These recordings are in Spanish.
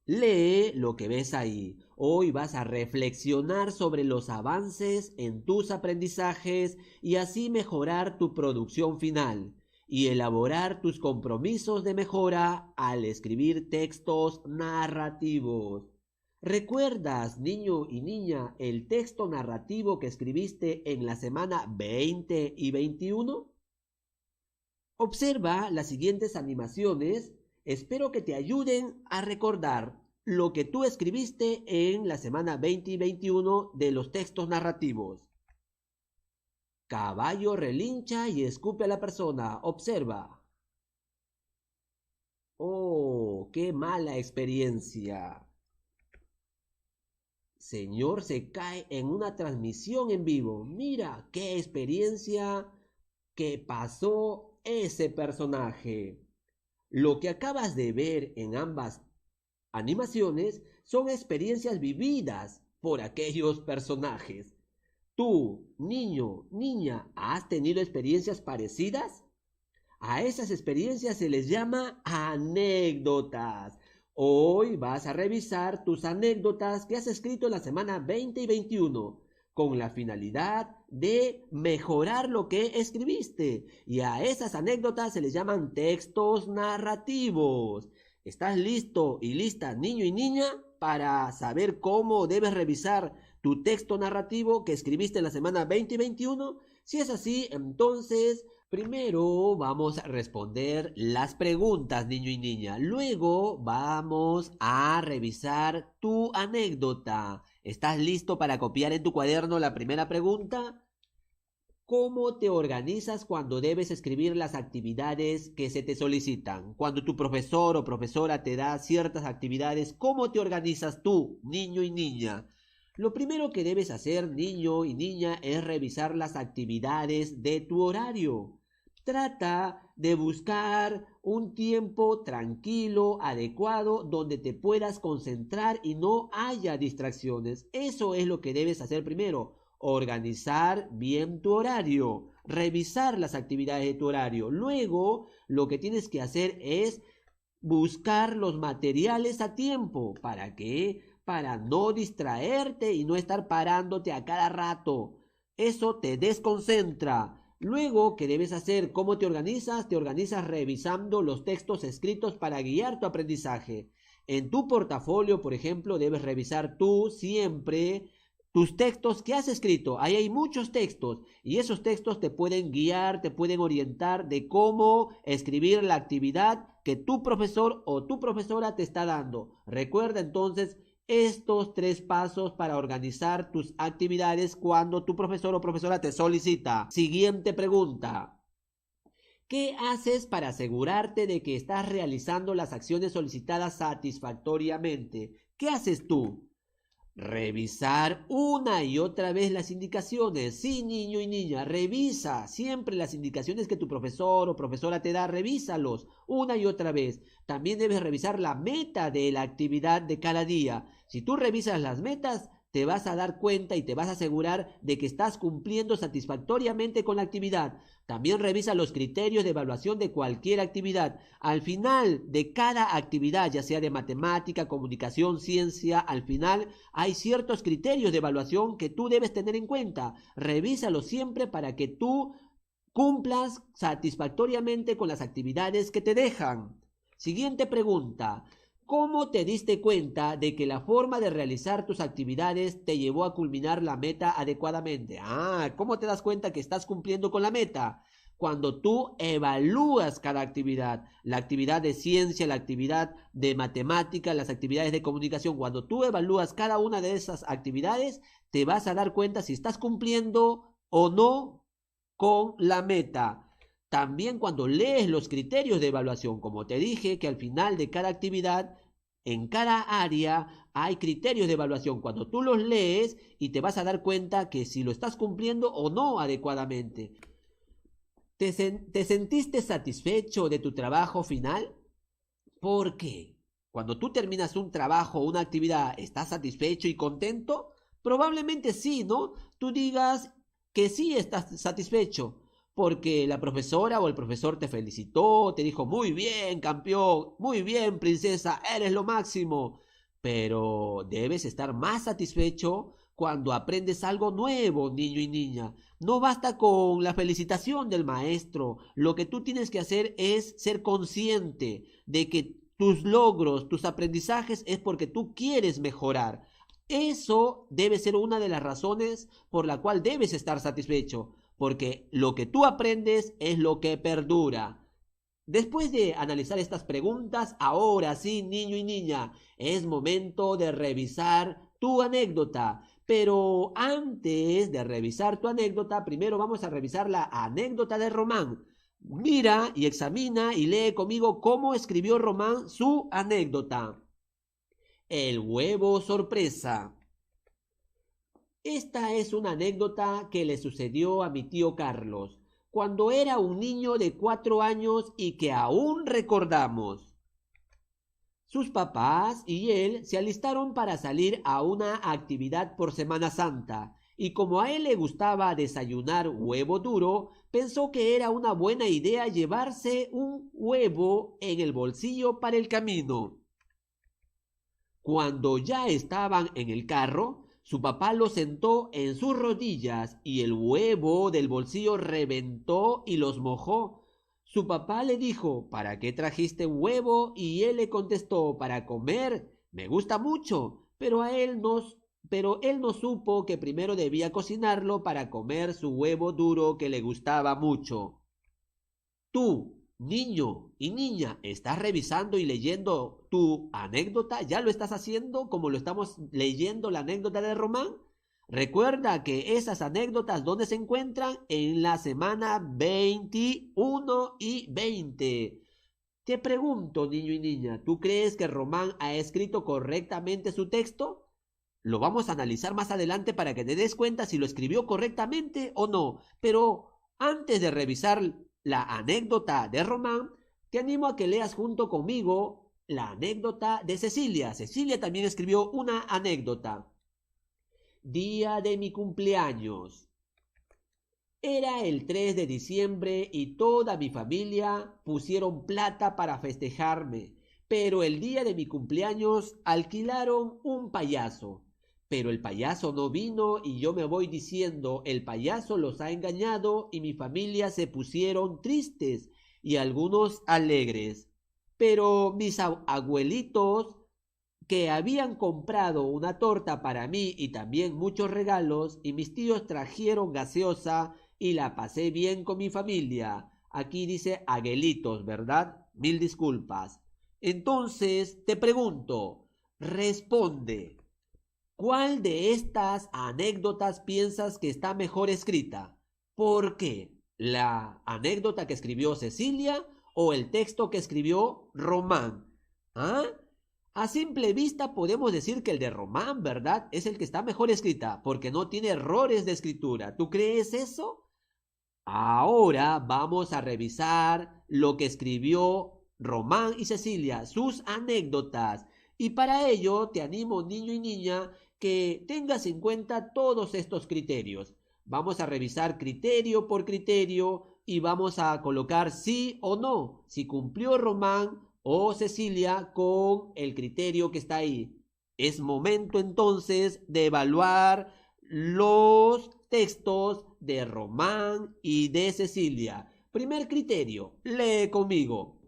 Lee lo que ves ahí. Hoy vas a reflexionar sobre los avances en tus aprendizajes y así mejorar tu producción final y elaborar tus compromisos de mejora al escribir textos narrativos. ¿Recuerdas, niño y niña, el texto narrativo que escribiste en la semana 20 y 21? Observa las siguientes animaciones. Espero que te ayuden a recordar lo que tú escribiste en la semana 20 y 21 de los textos narrativos. Caballo relincha y escupe a la persona. Observa. Oh, qué mala experiencia. Señor se cae en una transmisión en vivo. Mira qué experiencia que pasó ese personaje. Lo que acabas de ver en ambas animaciones son experiencias vividas por aquellos personajes. ¿Tú, niño, niña, has tenido experiencias parecidas? A esas experiencias se les llama anécdotas. Hoy vas a revisar tus anécdotas que has escrito en la semana 20 y 21 con la finalidad de mejorar lo que escribiste. Y a esas anécdotas se les llaman textos narrativos. ¿Estás listo y lista, niño y niña, para saber cómo debes revisar tu texto narrativo que escribiste en la semana 20 y 21? Si es así, entonces primero vamos a responder las preguntas, niño y niña. Luego vamos a revisar tu anécdota. ¿Estás listo para copiar en tu cuaderno la primera pregunta? ¿Cómo te organizas cuando debes escribir las actividades que se te solicitan? Cuando tu profesor o profesora te da ciertas actividades, ¿cómo te organizas tú, niño y niña? Lo primero que debes hacer, niño y niña, es revisar las actividades de tu horario. Trata de buscar un tiempo tranquilo, adecuado, donde te puedas concentrar y no haya distracciones. Eso es lo que debes hacer primero. Organizar bien tu horario, revisar las actividades de tu horario. Luego, lo que tienes que hacer es buscar los materiales a tiempo. ¿Para qué? Para no distraerte y no estar parándote a cada rato. Eso te desconcentra. Luego, ¿qué debes hacer? ¿Cómo te organizas? Te organizas revisando los textos escritos para guiar tu aprendizaje. En tu portafolio, por ejemplo, debes revisar tú siempre tus textos que has escrito. Ahí hay muchos textos y esos textos te pueden guiar, te pueden orientar de cómo escribir la actividad que tu profesor o tu profesora te está dando. Recuerda entonces estos 3 pasos para organizar tus actividades cuando tu profesor o profesora te solicita. Siguiente pregunta. ¿Qué haces para asegurarte de que estás realizando las acciones solicitadas satisfactoriamente? ¿Qué haces tú? Revisar una y otra vez las indicaciones. Sí, niño y niña, revisa siempre las indicaciones que tu profesor o profesora te da, revísalos una y otra vez. También debes revisar la meta de la actividad de cada día. Si tú revisas las metas, te vas a dar cuenta y te vas a asegurar de que estás cumpliendo satisfactoriamente con la actividad. También revisa los criterios de evaluación de cualquier actividad. Al final de cada actividad, ya sea de matemática, comunicación, ciencia, al final hay ciertos criterios de evaluación que tú debes tener en cuenta. Revísalos siempre para que tú cumplas satisfactoriamente con las actividades que te dejan. Siguiente pregunta. ¿Cómo te diste cuenta de que la forma de realizar tus actividades te llevó a culminar la meta adecuadamente? ¿Cómo te das cuenta que estás cumpliendo con la meta? Cuando tú evalúas cada actividad, la actividad de ciencia, la actividad de matemática, las actividades de comunicación, cuando tú evalúas cada una de esas actividades, te vas a dar cuenta si estás cumpliendo o no con la meta. También cuando lees los criterios de evaluación, como te dije que al final de cada actividad, en cada área hay criterios de evaluación. Cuando tú los lees y te vas a dar cuenta que si lo estás cumpliendo o no adecuadamente. ¿Te sentiste satisfecho de tu trabajo final? ¿Por qué? Cuando tú terminas un trabajo o una actividad, ¿estás satisfecho y contento? Probablemente sí, ¿no? Tú digas que sí estás satisfecho, porque la profesora o el profesor te felicitó, te dijo, muy bien, campeón, muy bien, princesa, eres lo máximo. Pero debes estar más satisfecho cuando aprendes algo nuevo, niño y niña. No basta con la felicitación del maestro. Lo que tú tienes que hacer es ser consciente de que tus logros, tus aprendizajes es porque tú quieres mejorar. Eso debe ser una de las razones por la cual debes estar satisfecho, porque lo que tú aprendes es lo que perdura. Después de analizar estas preguntas, ahora sí, niño y niña, es momento de revisar tu anécdota. Pero antes de revisar tu anécdota, primero vamos a revisar la anécdota de Román. Mira y examina y lee conmigo cómo escribió Román su anécdota. El huevo sorpresa. Esta es una anécdota que le sucedió a mi tío Carlos cuando era un niño de 4 años y que aún recordamos. Sus papás y él se alistaron para salir a una actividad por Semana Santa, y como a él le gustaba desayunar huevo duro, pensó que era una buena idea llevarse un huevo en el bolsillo para el camino. Cuando ya estaban en el carro, su papá lo sentó en sus rodillas y el huevo del bolsillo reventó y los mojó. Su papá le dijo, ¿para qué trajiste un huevo? Y él le contestó, para comer. Me gusta mucho, pero él no supo que primero debía cocinarlo para comer su huevo duro que le gustaba mucho. Tú, niño y niña, ¿estás revisando y leyendo tu anécdota? ¿Ya lo estás haciendo como lo estamos leyendo la anécdota de Román? Recuerda que esas anécdotas, ¿dónde se encuentran? En la semana 21 y 20. Te pregunto, niño y niña, ¿tú crees que Román ha escrito correctamente su texto? Lo vamos a analizar más adelante para que te des cuenta si lo escribió correctamente o no. Pero antes de revisar la anécdota de Román, te animo a que leas junto conmigo la anécdota de Cecilia. Cecilia también escribió una anécdota. Día de mi cumpleaños. Era el 3 de diciembre y toda mi familia pusieron plata para festejarme, pero el día de mi cumpleaños alquilaron un payaso. Pero el payaso no vino y yo me voy diciendo, el payaso los ha engañado, y mi familia se pusieron tristes y algunos alegres. Pero mis abuelitos, que habían comprado una torta para mí y también muchos regalos, y mis tíos trajeron gaseosa y la pasé bien con mi familia. Aquí dice aguelitos, ¿verdad? Mil disculpas. Entonces te pregunto, responde, ¿cuál de estas anécdotas piensas que está mejor escrita? ¿Por qué? ¿La anécdota que escribió Cecilia o el texto que escribió Román? ¿Ah? A simple vista podemos decir que el de Román, ¿verdad? Es el que está mejor escrita, porque no tiene errores de escritura. ¿Tú crees eso? Ahora vamos a revisar lo que escribió Román y Cecilia, sus anécdotas. Y para ello te animo, niño y niña, que tengas en cuenta todos estos criterios. Vamos a revisar criterio por criterio y vamos a colocar sí o no, si cumplió Román o Cecilia con el criterio que está ahí. Es momento entonces de evaluar los textos de Román y de Cecilia. Primer criterio, lee conmigo.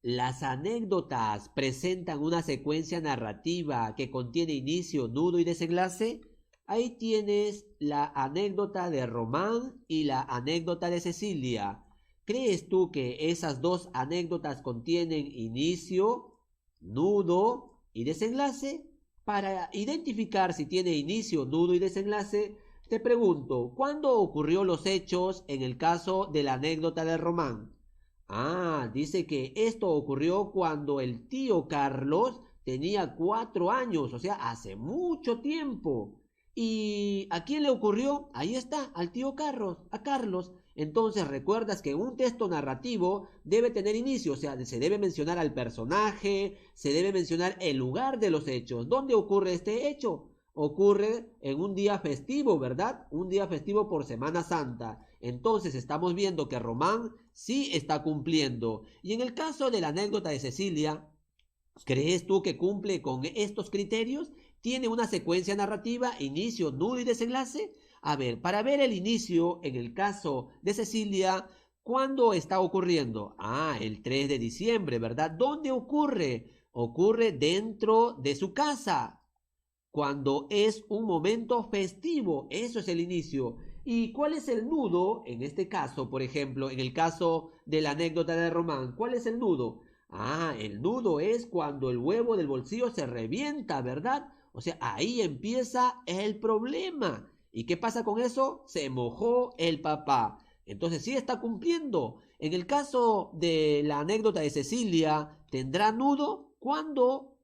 Las anécdotas presentan una secuencia narrativa que contiene inicio, nudo y desenlace. Ahí tienes la anécdota de Román y la anécdota de Cecilia. ¿Crees tú que esas dos anécdotas contienen inicio, nudo y desenlace? Para identificar si tiene inicio, nudo y desenlace, te pregunto, ¿cuándo ocurrió los hechos en el caso de la anécdota de Román? Dice que esto ocurrió cuando el tío Carlos tenía 4 años, o sea, hace mucho tiempo. ¿Y a quién le ocurrió? Ahí está, al tío Carlos, a Carlos. Entonces recuerdas que un texto narrativo debe tener inicio, o sea, se debe mencionar al personaje, se debe mencionar el lugar de los hechos. ¿Dónde ocurre este hecho? Ocurre en un día festivo, ¿verdad? Un día festivo por Semana Santa. Entonces estamos viendo que Román sí está cumpliendo. Y en el caso de la anécdota de Cecilia, ¿crees tú que cumple con estos criterios? ¿Tiene una secuencia narrativa, inicio, nudo y desenlace? A ver, para ver el inicio, en el caso de Cecilia, ¿cuándo está ocurriendo? Ah, el 3 de diciembre, ¿verdad? ¿Dónde ocurre? Ocurre dentro de su casa, cuando es un momento festivo. Eso es el inicio. ¿Y cuál es el nudo? En este caso, por ejemplo, en el caso de la anécdota de Román, ¿cuál es el nudo? Ah, el nudo es cuando el huevo del bolsillo se revienta, ¿verdad? O sea, ahí empieza el problema. ¿Y qué pasa con eso? Se mojó el papá. Entonces sí está cumpliendo. En el caso de la anécdota de Cecilia, ¿tendrá nudo? ¿Cuándo?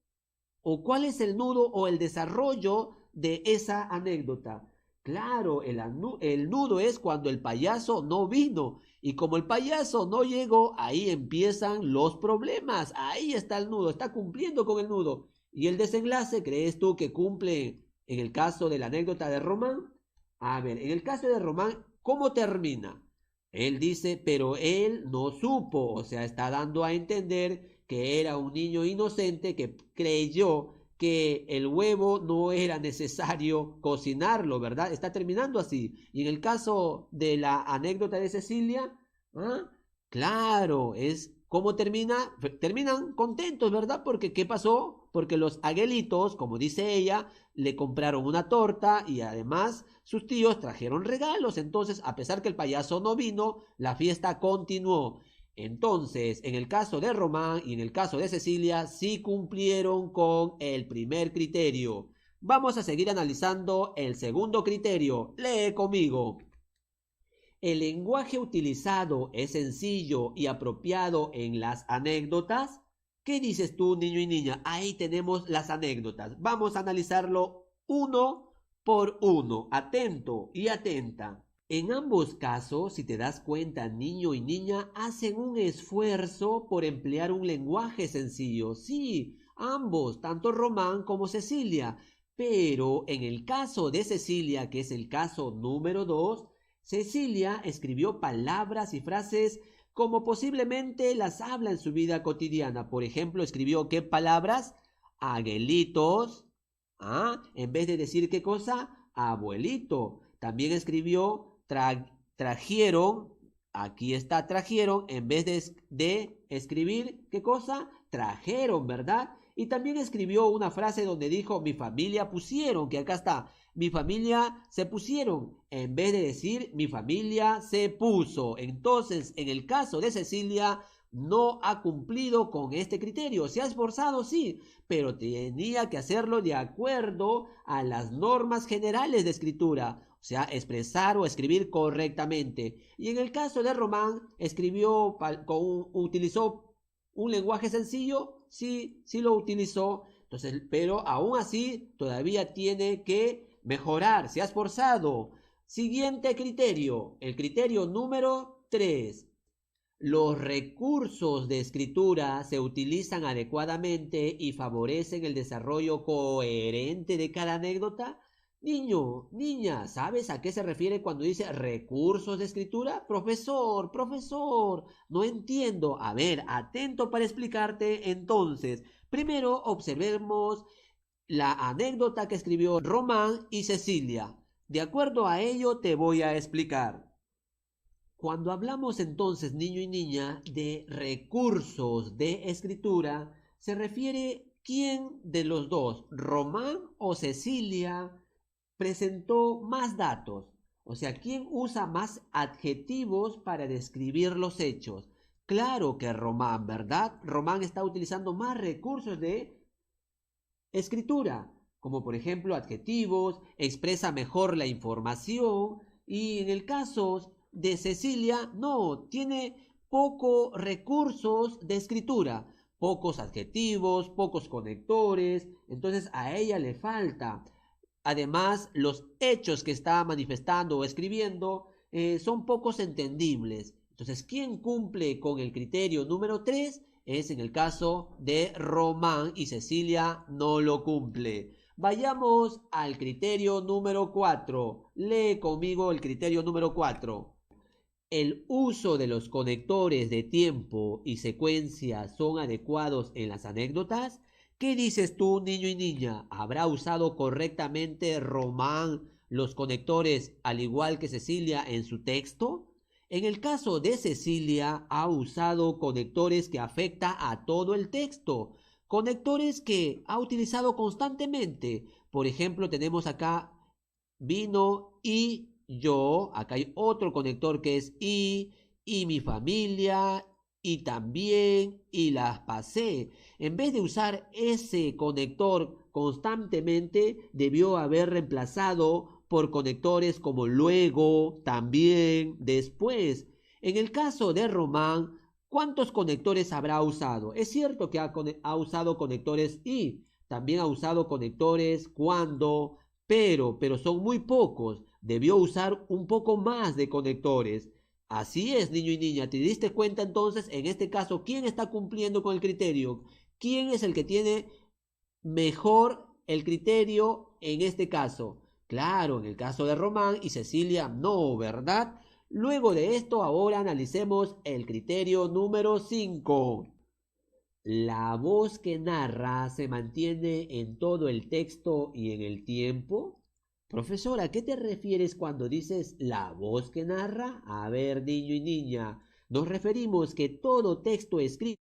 ¿O cuál es el nudo o el desarrollo de esa anécdota? Claro, el nudo es cuando el payaso no vino. Y como el payaso no llegó, ahí empiezan los problemas. Ahí está el nudo, está cumpliendo con el nudo. ¿Y el desenlace, crees tú que cumple en el caso de la anécdota de Román? A ver, en el caso de Román, ¿cómo termina? Él dice, pero él no supo, o sea, está dando a entender que era un niño inocente que creyó que el huevo no era necesario cocinarlo, ¿verdad? Está terminando así. Y en el caso de la anécdota de Cecilia, ¿ah? Claro, es cómo termina, terminan contentos, ¿verdad? Porque ¿qué pasó? Porque los aguelitos, como dice ella, le compraron una torta y además sus tíos trajeron regalos. Entonces, a pesar que el payaso no vino, la fiesta continuó. Entonces, en el caso de Román y en el caso de Cecilia, sí cumplieron con el primer criterio. Vamos a seguir analizando el segundo criterio. Lee conmigo. ¿El lenguaje utilizado es sencillo y apropiado en las anécdotas? ¿Qué dices tú, niño y niña? Ahí tenemos las anécdotas. Vamos a analizarlo uno por uno. Atento y atenta. En ambos casos, si te das cuenta, niño y niña hacen un esfuerzo por emplear un lenguaje sencillo. Sí, ambos, tanto Román como Cecilia. Pero en el caso de Cecilia, que es el caso número 2, Cecilia escribió palabras y frases como posiblemente las habla en su vida cotidiana. Por ejemplo, escribió ¿qué palabras? Aguelitos. Ah, en vez de decir qué cosa, abuelito. También escribió trajeron, aquí está trajeron, en vez de escribir qué cosa, trajeron, ¿verdad? Y también escribió una frase donde dijo mi familia pusieron, que acá está, mi familia se pusieron, en vez de decir mi familia se puso. Entonces, en el caso de Cecilia, no ha cumplido con este criterio. Se ha esforzado, sí, pero tenía que hacerlo de acuerdo a las normas generales de escritura, o sea, expresar o escribir correctamente. Y en el caso de Román, utilizó un lenguaje sencillo, sí, sí lo utilizó, entonces, pero aún así todavía tiene que mejorar, se ha esforzado. Siguiente criterio, el criterio número 3. Los recursos de escritura se utilizan adecuadamente y favorecen el desarrollo coherente de cada anécdota. Niño, niña, ¿sabes a qué se refiere cuando dice recursos de escritura? Profesor, no entiendo. A ver, atento para explicarte entonces. Primero observemos la anécdota que escribió Román y Cecilia. De acuerdo a ello te voy a explicar. Cuando hablamos entonces, niño y niña, de recursos de escritura, se refiere quién de los dos, Román o Cecilia, presentó más datos. O sea, quién usa más adjetivos para describir los hechos. Claro que Román, ¿verdad? Román está utilizando más recursos de escritura, como por ejemplo adjetivos, expresa mejor la información y en el caso de Cecilia no, tiene pocos recursos de escritura, pocos adjetivos, pocos conectores, entonces a ella le falta. Además, los hechos que está manifestando o escribiendo son pocos entendibles. Entonces, ¿quién cumple con el criterio número 3? Es en el caso de Román y Cecilia no lo cumple. Vayamos al criterio número 4. Lee conmigo el criterio número 4. ¿El uso de los conectores de tiempo y secuencia son adecuados en las anécdotas? ¿Qué dices tú, niño y niña? ¿Habrá usado correctamente Román los conectores al igual que Cecilia en su texto? En el caso de Cecilia, ha usado conectores que afecta a todo el texto, conectores que ha utilizado constantemente. Por ejemplo, tenemos acá vino y yo, acá hay otro conector que es y mi familia, y también, y las pasé. En vez de usar ese conector constantemente, debió haber reemplazado por conectores como luego, también, después. En el caso de Román, ¿cuántos conectores habrá usado? Es cierto que ha usado conectores y también ha usado conectores cuando, pero son muy pocos. Debió usar un poco más de conectores. Así es, niño y niña. ¿Te diste cuenta entonces, en este caso, quién está cumpliendo con el criterio? ¿Quién es el que tiene mejor el criterio en este caso? Claro, en el caso de Román y Cecilia, no, ¿verdad? Luego de esto, ahora analicemos el criterio número 5. ¿La voz que narra se mantiene en todo el texto y en el tiempo? Profesora, ¿a qué te refieres cuando dices la voz que narra? A ver, niño y niña, nos referimos que todo texto escrito